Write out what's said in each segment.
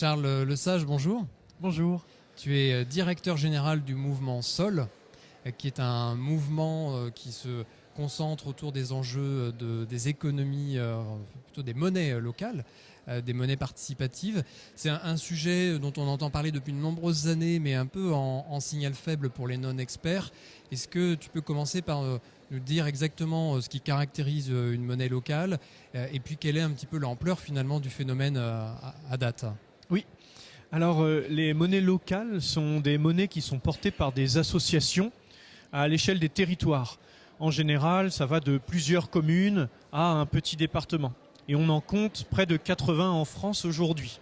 Charles Lesage, bonjour. Bonjour. Tu es directeur général du mouvement SOL, qui est un mouvement qui se concentre autour des enjeux des économies, plutôt des monnaies locales, des monnaies participatives. C'est un sujet dont on entend parler depuis de nombreuses années, mais un peu en signal faible pour les non-experts. Est-ce que tu peux commencer par nous dire exactement ce qui caractérise une monnaie locale et puis quelle est un petit peu l'ampleur finalement du phénomène à date? Oui. Alors, les monnaies locales sont des monnaies qui sont portées par des associations à l'échelle des territoires. En général, ça va de plusieurs communes à un petit département. Et on en compte près de 80 en France aujourd'hui.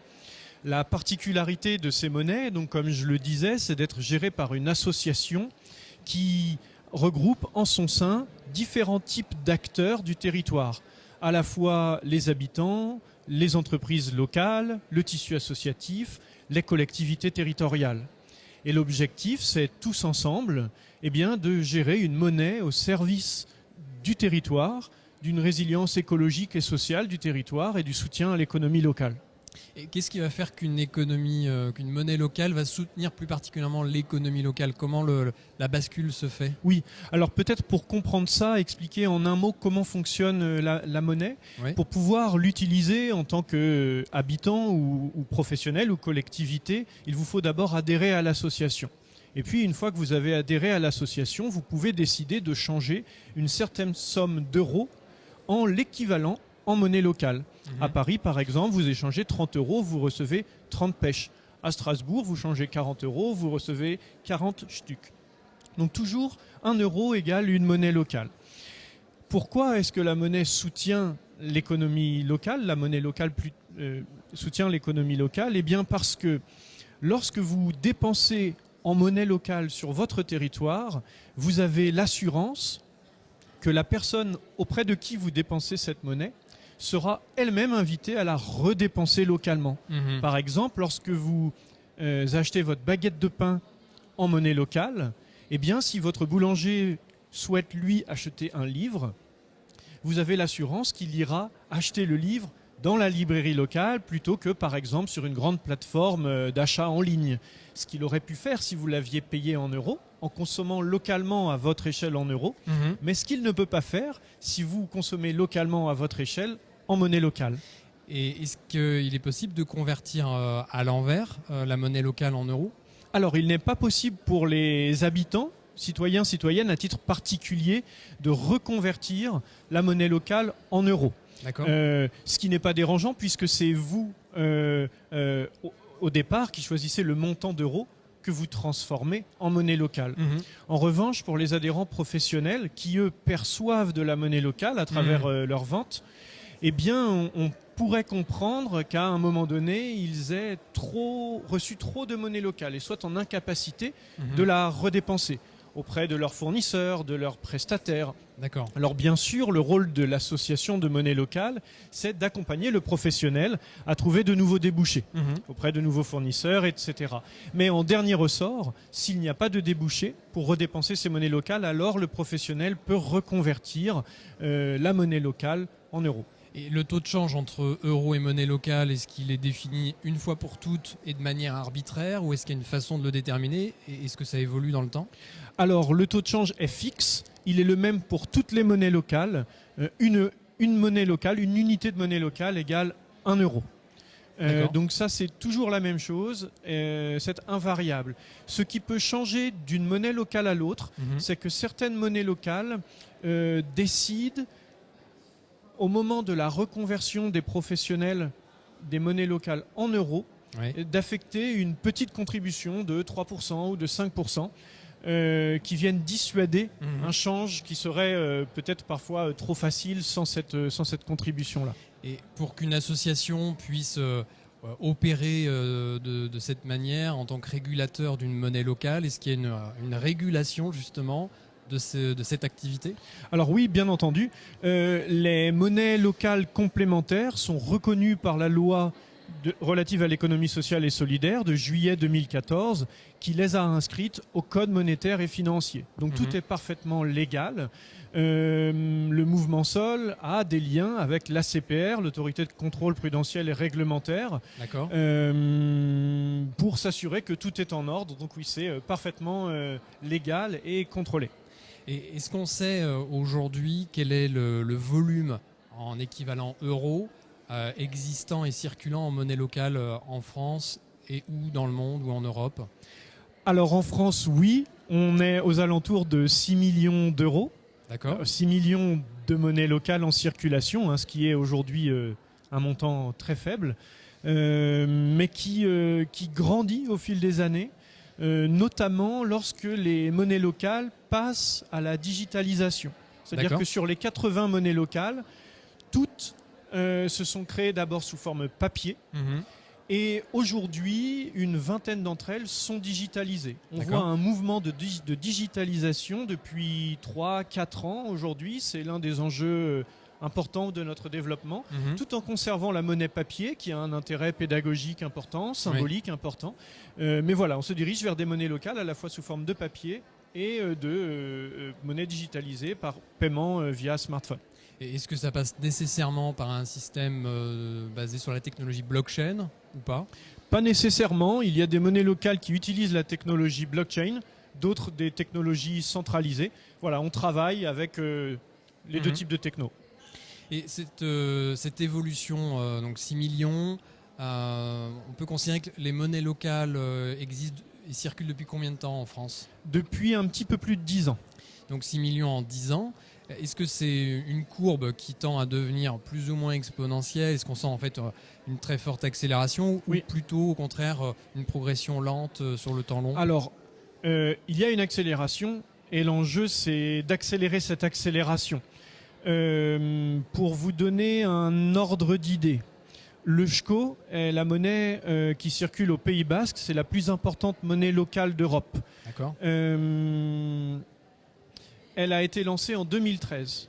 La particularité de ces monnaies, donc comme je le disais, c'est d'être gérées par une association qui regroupe en son sein différents types d'acteurs du territoire. À la fois les habitants, les entreprises locales, le tissu associatif, les collectivités territoriales. Et l'objectif, c'est tous ensemble de gérer une monnaie au service du territoire, d'une résilience écologique et sociale du territoire et du soutien à l'économie locale. Et qu'est-ce qui va faire qu'une monnaie locale va soutenir plus particulièrement l'économie locale? Comment la bascule se fait? Oui, alors peut-être pour comprendre ça, expliquer en un mot comment fonctionne la monnaie, Oui. pour pouvoir l'utiliser en tant qu'habitant ou professionnel ou collectivité, il vous faut d'abord adhérer à l'association. Et puis, une fois que vous avez adhéré à l'association, vous pouvez décider de changer une certaine somme d'euros en l'équivalent en monnaie locale. À Paris, par exemple, vous échangez 30 euros, vous recevez 30 pêches. À Strasbourg, vous changez 40 euros, vous recevez 40 stucs. Donc toujours 1 euro égale une monnaie locale. Pourquoi est-ce que la monnaie soutient l'économie locale? La monnaie locale soutient l'économie locale? Eh bien parce que lorsque vous dépensez en monnaie locale sur votre territoire, vous avez l'assurance que la personne auprès de qui vous dépensez cette monnaie sera elle-même invitée à la redépenser localement. Par exemple, lorsque vous achetez votre baguette de pain en monnaie locale, eh bien, si votre boulanger souhaite, lui, acheter un livre, vous avez l'assurance qu'il ira acheter le livre dans la librairie locale plutôt que, par exemple, sur une grande plateforme d'achat en ligne. Ce qu'il aurait pu faire si vous l'aviez payé en euros, en consommant localement à votre échelle en euros, mais ce qu'il ne peut pas faire si vous consommez localement à votre échelle en monnaie locale. Et est-ce qu'il est possible de convertir à l'envers la monnaie locale en euros? Alors, il n'est pas possible pour les habitants, citoyens, citoyennes, à titre particulier, de reconvertir la monnaie locale en euros. D'accord. Ce qui n'est pas dérangeant puisque c'est vous, au départ, qui choisissez le montant d'euros que vous transformez en monnaie locale. En revanche, pour les adhérents professionnels qui, eux, perçoivent de la monnaie locale à travers leurs ventes, eh bien, on pourrait comprendre qu'à un moment donné, ils aient reçu trop de monnaie locale et soient en incapacité de la redépenser auprès de leurs fournisseurs, de leurs prestataires. D'accord. Alors bien sûr, le rôle de l'association de monnaie locale, c'est d'accompagner le professionnel à trouver de nouveaux débouchés auprès de nouveaux fournisseurs, etc. Mais en dernier ressort, s'il n'y a pas de débouchés pour redépenser ces monnaies locales, alors le professionnel peut reconvertir la monnaie locale en euros. Et le taux de change entre euros et monnaie locale, est-ce qu'il est défini une fois pour toutes et de manière arbitraire, ou est-ce qu'il y a une façon de le déterminer? Et est-ce que ça évolue dans le temps? Alors, le taux de change est fixe. Il est le même pour toutes les monnaies locales. Une monnaie locale, une unité de monnaie locale égale 1 euro. Donc ça, c'est toujours la même chose. C'est invariable. Ce qui peut changer d'une monnaie locale à l'autre, c'est que certaines monnaies locales décident, au moment de la reconversion des professionnels des monnaies locales en euros, d'affecter une petite contribution de 3% ou de 5% qui viennent dissuader un change qui serait peut-être parfois trop facile sans cette contribution-là. Et pour qu'une association puisse opérer de cette manière en tant que régulateur d'une monnaie locale, est-ce qu'il y a une régulation justement de cette activité? Alors oui, bien entendu. Les monnaies locales complémentaires sont reconnues par la loi relative à l'économie sociale et solidaire de juillet 2014 qui les a inscrites au code monétaire et financier. Donc tout est parfaitement légal. Le mouvement Sol a des liens avec l'ACPR, l'autorité de contrôle prudentiel et réglementaire, pour s'assurer que tout est en ordre. Donc oui, c'est parfaitement légal et contrôlé. Et est-ce qu'on sait aujourd'hui quel est le volume en équivalent euro existant et circulant en monnaie locale en France et ou dans le monde ou en Europe? Alors en France, oui, on est aux alentours de 6 millions d'euros. D'accord. 6 millions de monnaies locales en circulation, ce qui est aujourd'hui un montant très faible, mais qui grandit au fil des années, notamment lorsque les monnaies locales passent à la digitalisation. C'est-à-dire que sur les 80 monnaies locales, toutes se sont créées d'abord sous forme papier. Et aujourd'hui, une vingtaine d'entre elles sont digitalisées. On voit un mouvement de digitalisation depuis 3-4 ans aujourd'hui. C'est l'un des enjeux importants de notre développement, tout en conservant la monnaie papier qui a un intérêt pédagogique important, symbolique important. Mais voilà, on se dirige vers des monnaies locales à la fois sous forme de papier et de monnaie digitalisée par paiement via smartphone. Et est-ce que ça passe nécessairement par un système basé sur la technologie blockchain ou pas? Pas nécessairement. Il y a des monnaies locales qui utilisent la technologie blockchain, d'autres des technologies centralisées. Voilà, on travaille avec les deux types de techno. Et cette évolution, donc 6 millions, on peut considérer que les monnaies locales existent et circulent depuis combien de temps en France? Depuis un petit peu plus de 10 ans. Donc 6 millions en 10 ans. Est-ce que c'est une courbe qui tend à devenir plus ou moins exponentielle? Est-ce qu'on sent en fait une très forte accélération ou plutôt au contraire une progression lente sur le temps long? Alors, il y a une accélération et l'enjeu c'est d'accélérer cette accélération. Pour vous donner un ordre d'idée, le SCHO est la monnaie qui circule au Pays Basque, c'est la plus importante monnaie locale d'Europe. D'accord. Elle a été lancée en 2013.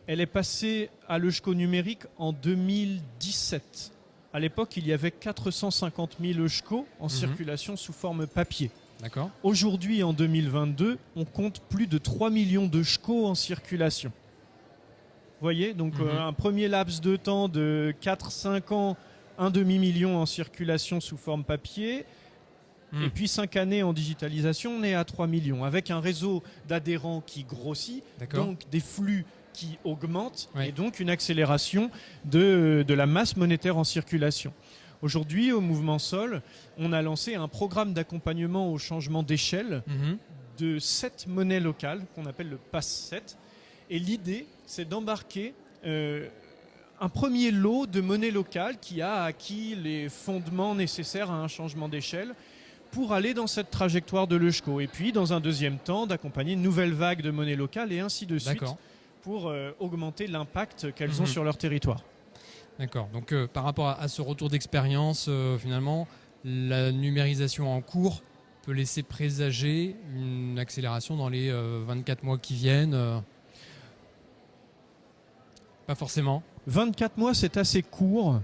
Elle est passée à l'EuSCHO numérique en 2017. À l'époque, il y avait 450 000 EuSCHO en circulation sous forme papier. D'accord. Aujourd'hui, en 2022, on compte plus de 3 millions de EuSCHO en circulation. Vous voyez, donc un premier laps de temps de 4-5 ans, un demi-million en circulation sous forme papier. Et puis 5 années en digitalisation, on est à 3 millions, avec un réseau d'adhérents qui grossit, donc des flux qui augmentent, et donc une accélération de la masse monétaire en circulation. Aujourd'hui, au Mouvement Sol, on a lancé un programme d'accompagnement au changement d'échelle de 7 monnaies locales, qu'on appelle le PASS 7. Et l'idée, c'est d'embarquer un premier lot de monnaies locales qui a acquis les fondements nécessaires à un changement d'échelle pour aller dans cette trajectoire de l'EuSCHO. Et puis, dans un deuxième temps, d'accompagner une nouvelle vague de monnaie locale et ainsi de suite pour augmenter l'impact qu'elles ont sur leur territoire. D'accord. Donc, par rapport à ce retour d'expérience, finalement, la numérisation en cours peut laisser présager une accélération dans les 24 mois qui viennent Pas forcément. 24 mois, c'est assez court.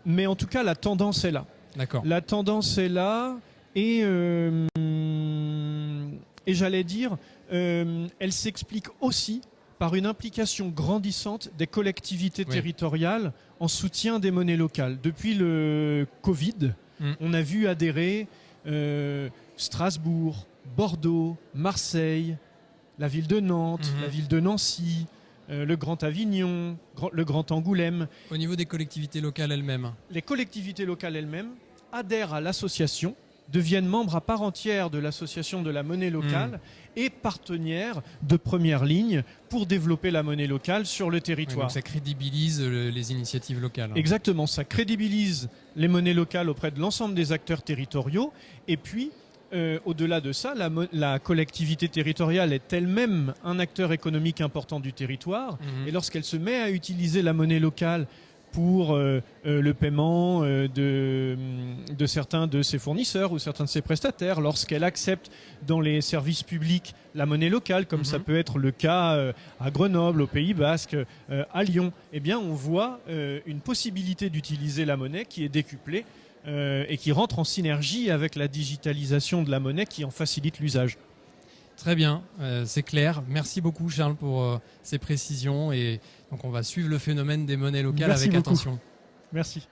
Mais en tout cas, la tendance est là. D'accord. La tendance est là. Et j'allais dire, elle s'explique aussi par une implication grandissante des collectivités territoriales en soutien des monnaies locales. Depuis le Covid, on a vu adhérer Strasbourg, Bordeaux, Marseille, la ville de Nantes, la ville de Nancy, le Grand Avignon, le Grand Angoulême. Au niveau des collectivités locales elles-mêmes? Les collectivités locales elles-mêmes adhèrent à l'association, deviennent membres à part entière de l'association de la monnaie locale et partenaires de première ligne pour développer la monnaie locale sur le territoire. Donc ça crédibilise les initiatives locales. Exactement, ça crédibilise les monnaies locales auprès de l'ensemble des acteurs territoriaux. Et puis, au-delà de ça, la collectivité territoriale est elle-même un acteur économique important du territoire. Et lorsqu'elle se met à utiliser la monnaie locale pour le paiement de certains de ses fournisseurs ou certains de ses prestataires, lorsqu'elle accepte dans les services publics la monnaie locale, comme ça peut être le cas à Grenoble, au Pays Basque, à Lyon, eh bien on voit une possibilité d'utiliser la monnaie qui est décuplée et qui rentre en synergie avec la digitalisation de la monnaie qui en facilite l'usage. Très bien, c'est clair. Merci beaucoup Charles pour ces précisions et donc on va suivre le phénomène des monnaies locales Merci avec beaucoup. attention. Merci.